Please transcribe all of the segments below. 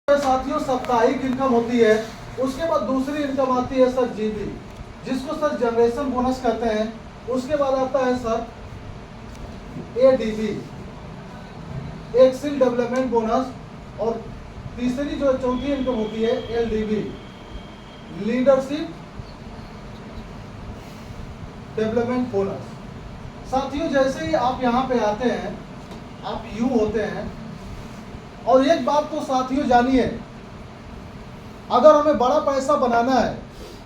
साथियों साप्ताहिक इनकम होती है। उसके बाद दूसरी इनकम आती है सर जीबी, जिसको सर जनरेशन बोनस कहते हैं। उसके बाद आता है सर एडीबी, एक स्किल डेवलपमेंट बोनस, और तीसरी जो चौथी इनकम होती है एलडीबी, लीडरशिप डेवलपमेंट बोनस। साथियों जैसे ही आप यहाँ पे आते हैं, आप यूं होते हैं। और एक बात तो साथियों जानिए, अगर हमें बड़ा पैसा बनाना है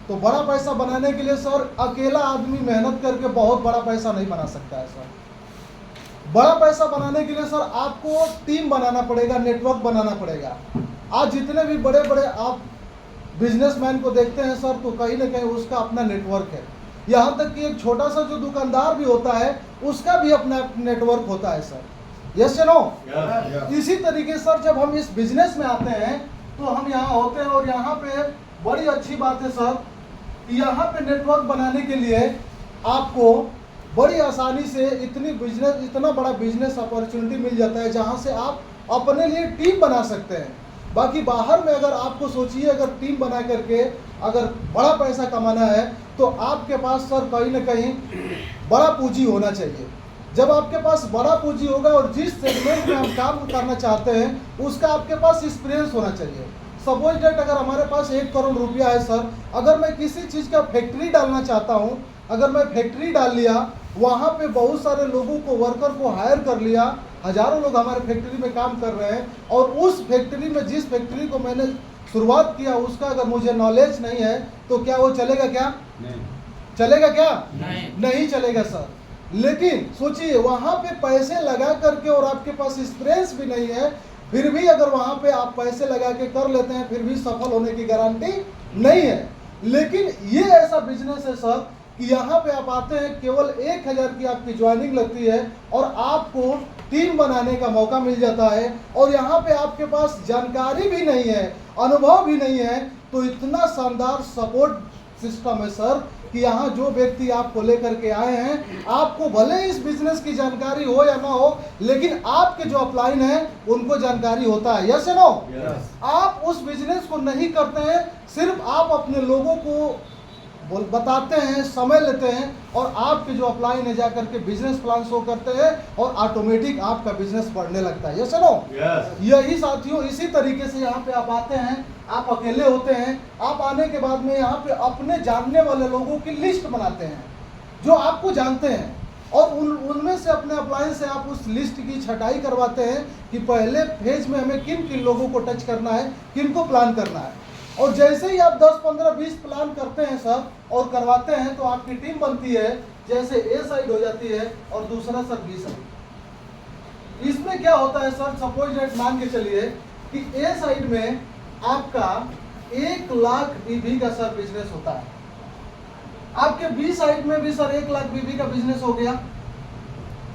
तो बड़ा पैसा बनाने के लिए सर अकेला आदमी मेहनत करके बहुत बड़ा पैसा नहीं बना सकता है सर। बड़ा पैसा बनाने के लिए सर आपको टीम बनाना पड़ेगा, नेटवर्क बनाना पड़ेगा। आज जितने भी बड़े बड़े आप बिजनेसमैन को देखते हैं सर, तो कहीं ना कहीं उसका अपना नेटवर्क है। यहाँ तक कि एक छोटा सा जो दुकानदार भी होता है उसका भी अपना नेटवर्क होता है सर। यस या नो? इसी तरीके सर जब हम इस बिजनेस में आते हैं तो हम यहाँ होते हैं, और यहाँ पे बड़ी अच्छी बात है सर कि यहाँ पे नेटवर्क बनाने के लिए आपको बड़ी आसानी से इतना बड़ा बिजनेस अपॉर्चुनिटी मिल जाता है, जहाँ से आप अपने लिए टीम बना सकते हैं। बाकी बाहर में अगर आपको सोचिए, अगर टीम बना करके अगर बड़ा पैसा कमाना है तो आपके पास सर कहीं ना कहीं बड़ा पूंजी होना चाहिए। जब आपके पास बड़ा पूंजी होगा और जिस सेगमेंट में हम काम करना चाहते हैं उसका आपके पास एक्सपीरियंस होना चाहिए। सपोज डेट अगर हमारे पास 1 करोड़ रुपया है सर, अगर मैं किसी चीज़ का फैक्ट्री डालना चाहता हूँ, अगर मैं फैक्ट्री डाल लिया, वहाँ पे बहुत सारे लोगों को, वर्कर को हायर कर लिया, हजारों लोग हमारे फैक्ट्री में काम कर रहे हैं, और उस फैक्ट्री में जिस फैक्ट्री को मैंने शुरुआत किया उसका अगर मुझे नॉलेज नहीं है तो क्या वो चलेगा? क्या नहीं चलेगा? क्या नहीं चलेगा सर। लेकिन सोचिए वहाँ पे पैसे लगा करके और आपके पास एक्सपीरियंस भी नहीं है, फिर भी अगर वहाँ पे आप पैसे लगा के कर लेते हैं, फिर भी सफल होने की गारंटी नहीं है। लेकिन ये ऐसा बिजनेस है सर कि यहाँ पे आप आते हैं, केवल 1000 की आपकी ज्वाइनिंग लगती है और आपको टीम बनाने का मौका मिल जाता है। और यहाँ पे आपके पास जानकारी भी नहीं है, अनुभव भी नहीं है, तो इतना शानदार सपोर्ट सिस्टम है सर कि यहाँ जो व्यक्ति आपको लेकर के आए हैं, आपको भले इस बिजनेस की जानकारी हो या ना हो, लेकिन आपके जो अपलाइन है उनको जानकारी होता है। यस या नो? आप उस बिजनेस को नहीं करते हैं, सिर्फ आप अपने लोगों को बताते हैं, समय लेते हैं, और आपके जो अपलाइन है जाकर के बिजनेस प्लान शो करते हैं और ऑटोमेटिक आपका बिजनेस बढ़ने लगता है। यस या नो? यही साथियों, इसी तरीके से यहाँ पे आप आते हैं, आप अकेले होते हैं। आप आने के बाद में यहाँ पे अपने जानने वाले लोगों की लिस्ट बनाते हैं जो आपको जानते हैं, और उनमें से अपने अपलाइन से आप उस लिस्ट की छटाई करवाते हैं कि पहले फेज में हमें किन किन लोगों को टच करना है, किन को प्लान करना है। और जैसे ही आप 10, 15, 20 प्लान करते हैं सर और करवाते हैं तो आपकी टीम बनती है। जैसे ए साइड हो जाती है और दूसरा सर बी साइड। इसमें क्या होता है सर, सपोज डेट मान के चलिए कि ए साइड में आपका 1 लाख बीबी का सर बिजनेस होता है, आपके बी साइड में भी सर 1 लाख बीबी का बिजनेस हो गया।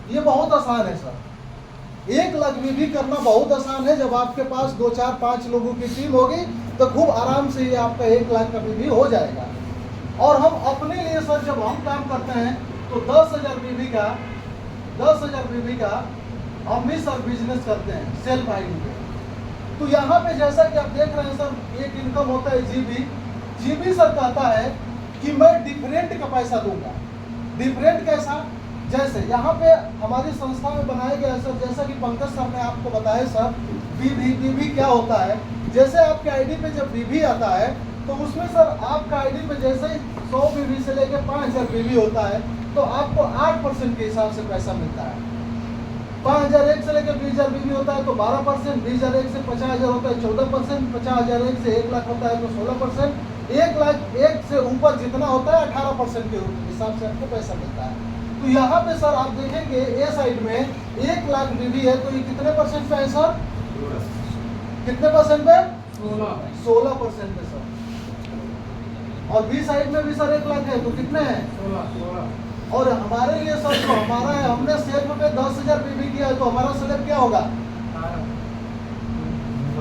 ये बहुत आसान है सर, 1 लाख बीबी करना बहुत आसान है। जब आपके पास 2, 4, 5 लोगों की टीम होगी तो खूब आराम से ये आपका 1 लाख का बीबी हो जाएगा। और हम अपने लिए सर जब हम काम करते हैं तो 10,000 बीबी का हम भी सर बिजनेस करते हैं सेल्फ आईडी पे। तो यहाँ पे जैसा कि आप देख रहे हैं सर, एक इनकम होता है जीबी सर कहता है कि मैं डिफरेंट का पैसा दूंगा। डिफरेंट कैसा? जैसे यहाँ पे हमारी संस्था में बनाया गया है सर, जैसा कि पंकज सर ने आपको बताया सर, बीबी क्या होता है। जैसे आपके आईडी पे जब बीबी आता है तो उसमें सर आपका आईडी पे जैसे ही 100 बीबी से लेकर 5000 बीबी होता है तो आपको 8% के हिसाब से पैसा मिलता है। 5001 से लेकर 20000 बीबी होता है तो 12%, 20001 से 50000 होता है 14%, 50001 से 1 लाख होता है तो 16%, 1 लाख 1 से ऊपर जितना होता है 18% के हिसाब से आपको पैसा मिलता है। तो यहाँ पे सर आप देखेंगे ए साइड में 1 लाख बीबी है तो ये कितने परसेंट पे है सर? कितने परसेंट पे? 16% पे सर। और बी साइड में भी सर 1 लाख है तो कितने हैं? 16। और हमारे लिए सर जो हमारा है, हमने सेल्फ पे 10,000 बीबी किया है तो हमारा स्लैब क्या होगा?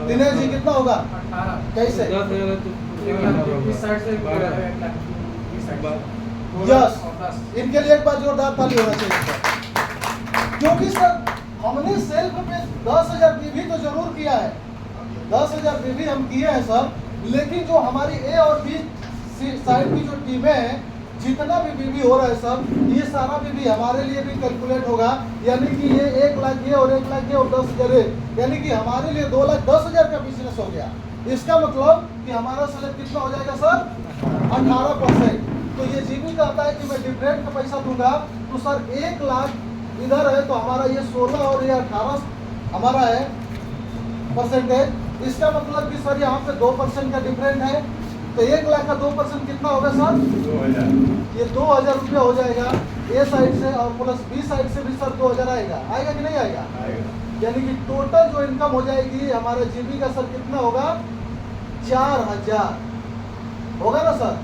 दिनेश जी कितना होगा? 18। कैसे? यस, इनके लिए एक बार जोरदार ताली होना चाहिए सर, क्योंकि सर हमने सेल्फ पे 10,000 बीबी तो जरूर किया है, 10,000 बीबी हम किए हैं सर, लेकिन जो हमारी ए और बी साइड की जो टीमें हैं, जितना भी बीबी हो रहा है सर, ये सारा बीबी हमारे लिए भी कैलकुलेट होगा। यानी कि ये 1 लाख ये और 1 लाख ये और 10,000 ये, यानी कि हमारे लिए 2,10,000 का बिजनेस हो गया। इसका मतलब कि हमारा स्लैब कितना हो जाएगा सर? 18%। तो ये जीबी कहता है कि मैं डिफरेंट का पैसा दूंगा, तो सर 1 लाख इधर है तो हमारा ये 16 और ये 18 हमारा है परसेंटेज। इसका मतलब कि सर यहाँ पे 2% का डिफरेंट है, तो 1 लाख का 2% कितना होगा सर? 2000। ये 2,000 रुपया हो जाएगा ए साइड से, और प्लस बी साइड से भी सर 2,000 आएगा। आएगा कि नहीं आएगा? यानी कि टोटल जो इनकम हो जाएगी हमारे जीबी का सर कितना होगा? 4,000 होगा ना सर?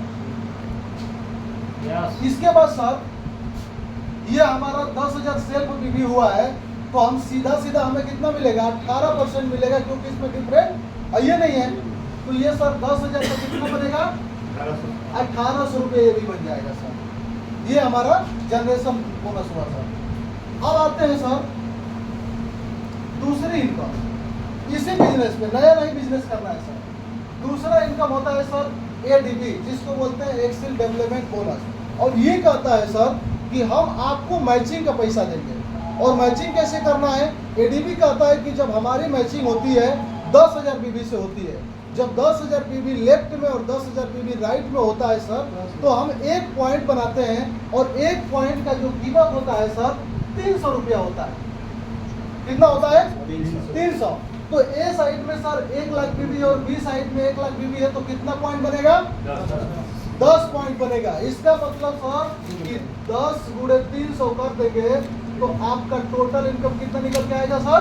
इसके बाद सर ये हमारा 10,000 सेल्फ बीबी हुआ है, तो हम सीधा सीधा हमें कितना मिलेगा? 18% मिलेगा, क्योंकि इसमें डिफरेंट ये नहीं है। तो ये सर 10,000 का कितना बनेगा? 1,800 रुपये ये भी बन जाएगा सर। ये हमारा जनरेशन बोनस हुआ सर। अब आते हैं सर दूसरी इनकम। इसी बिजनेस में नया नहीं बिजनेस करना है सर। दूसरा इनकम होता है सर एडीबी, जिसको बोलते हैं एक्सेल डेवलपमेंट बोनस। और ये कहता है सर कि हम आपको मैचिंग का पैसा देंगे। और मैचिंग कैसे करना है? एडीबी कहता है कि जब हमारी मैचिंग होती है 10,000 बीबी से होती है, जब 10,000 बीबी लेफ्ट में और 10,000 बीबी राइट में होता है सर, तो हम एक पॉइंट बनाते हैं, और एक पॉइंट का जो कीमत होता है सर 300 रुपया होता है। कितना होता है? 300। तो ए साइड में सर 1 लाख बीबी और बी साइड में 1 लाख बीबी है, तो कितना पॉइंट बनेगा? 10 पॉइंट बनेगा। इसका मतलब सर कि 10 गुणे 300 कर देंगे तो आपका टोटल इनकम कितना निकल के आएगा सर?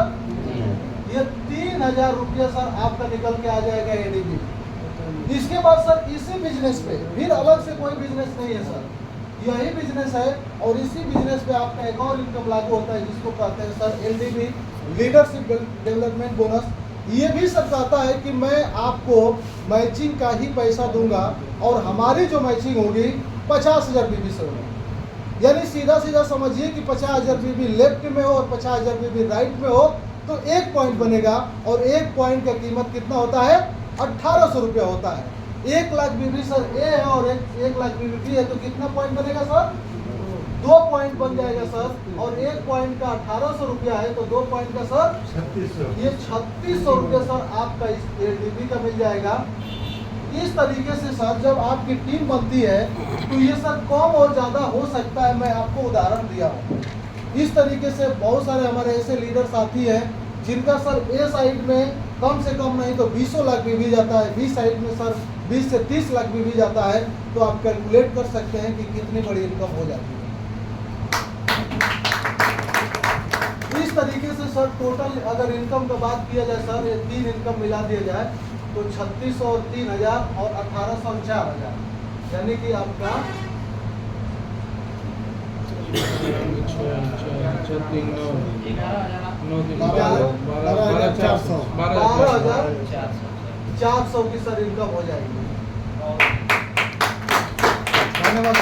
ये 3,000 रुपया सर आपका निकल के आ जाएगा एडीबी। इसके बाद सर इसी बिजनेस पे फिर अलग से कोई बिजनेस नहीं है सर, यही बिजनेस है, और इसी बिजनेस पे आपका एक और इनकम लागू होता है, जिसको कहते हैं सर एलडीबी, लीडरशिप डेवलपमेंट बोनस। ये भी सर कहता है कि मैं आपको मैचिंग का ही पैसा दूंगा, और हमारी जो मैचिंग होगी 50,000 बीबी से होगी। यानी सीधा सीधा समझिए कि 50,000 बीबी लेफ्ट में हो और 50,000 बीबी राइट में हो, तो एक पॉइंट बनेगा, और एक पॉइंट का कीमत कितना होता है? 1,800 रुपया होता है। 1 लाख बीबी सर ए है और 1 लाख बीबी बी है, तो कितना पॉइंट बनेगा सर? 2 पॉइंट बन जाएगा सर। और एक पॉइंट का 1,800 रुपया है, तो 2 पॉइंट का सर 3600। ये 3600 रुपया सर आपका इस एलडीबी का मिल जाएगा। इस तरीके से सर जब आपकी टीम बनती है तो ये सर कम और ज़्यादा हो सकता है। मैं आपको उदाहरण दिया हूँ। इस तरीके से बहुत सारे हमारे ऐसे लीडर साथी हैं जिनका सर ए साइड में कम से कम नहीं तो 20 लाख भी जाता है, बी साइड में सर 20 से 30 लाख भी जाता है। तो आप कैलकुलेट कर सकते हैं कि कितनी बड़ी इनकम हो जाती है। इस तरीके से सर टोटल अगर इनकम का बात किया जाए सर, ये 3 इनकम मिला दिया जाए तो 3600 और 3,000 और 1,800 और 4,000, यानी कि आपका 12,400 की सर इनकम हो जाएगी। धन्यवाद।